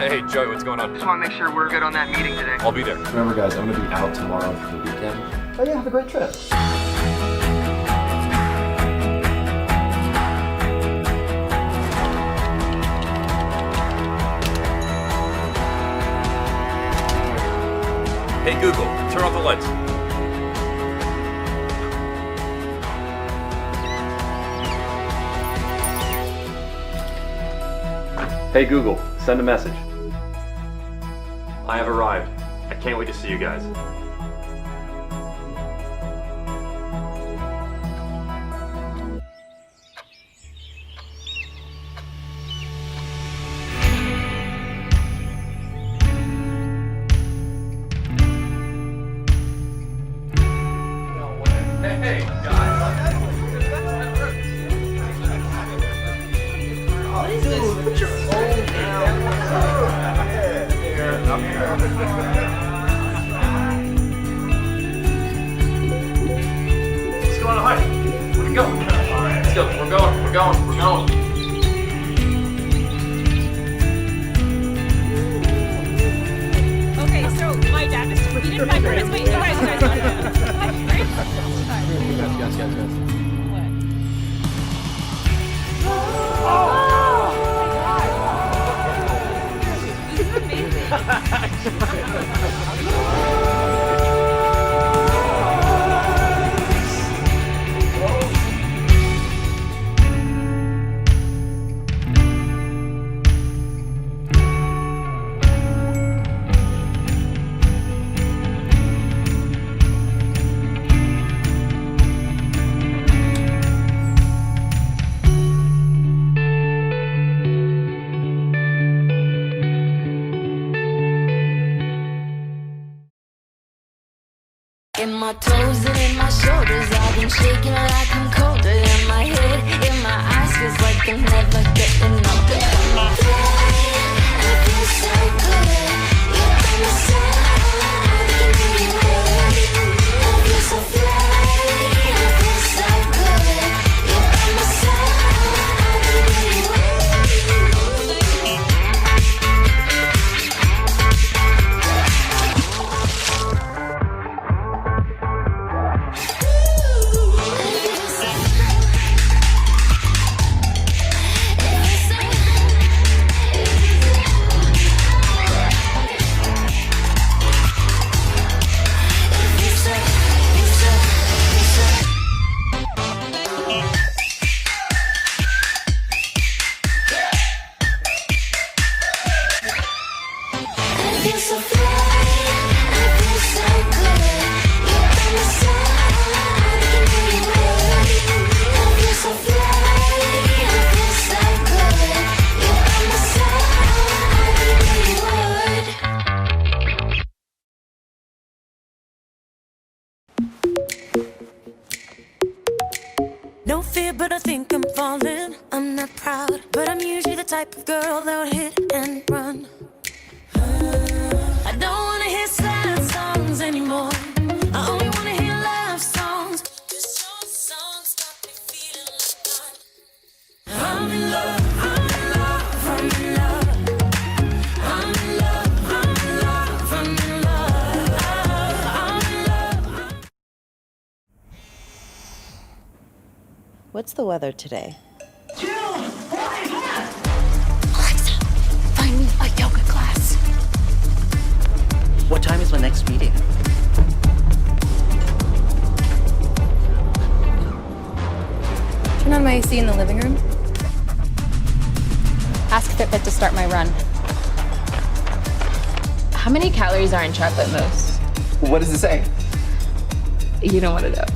Hey, Joey, what's going on? Just want to make sure we're good on that meeting today. I'll be there. Remember, guys, I'm going to be out tomorrow for the weekend. Oh yeah, have a great trip. Hey, Google, turn off the lights. Hey, Google, send a message. I have arrived. I can't wait to see you guys. Hey, guys. What is this? Put your phone down. What's going on? Hi. Where we go? Let's go. We're going. Okay, so my dad is he didn't buy permits. Wait, you guys. Right? Guys. What? This is amazing. In my toes and in my shoulders, I've been shaking like I'm colder. In my head, in my eyes, feels like I'm never getting older. I feel so good. You're by my side, I can be good. I feel so fly, I feel so good. You're by my side, I can be good. No fear, but I think I'm falling. I'm not proud, but I'm usually the type of girl that would hit and run. I don't wanna hear sad songs anymore. I only wanna hear love songs. 'Cause your songs got me feeling like I'm in love. I'm in love. I'm in love. I'm in love. I'm in love. I'm in love. I'm in love. What's the weather today? Alexa, find me a yoga class. What time is my next meeting? Turn on my AC in the living room. Ask Fitbit to start my run. How many calories are in chocolate mousse? What does it say? You don't want to know.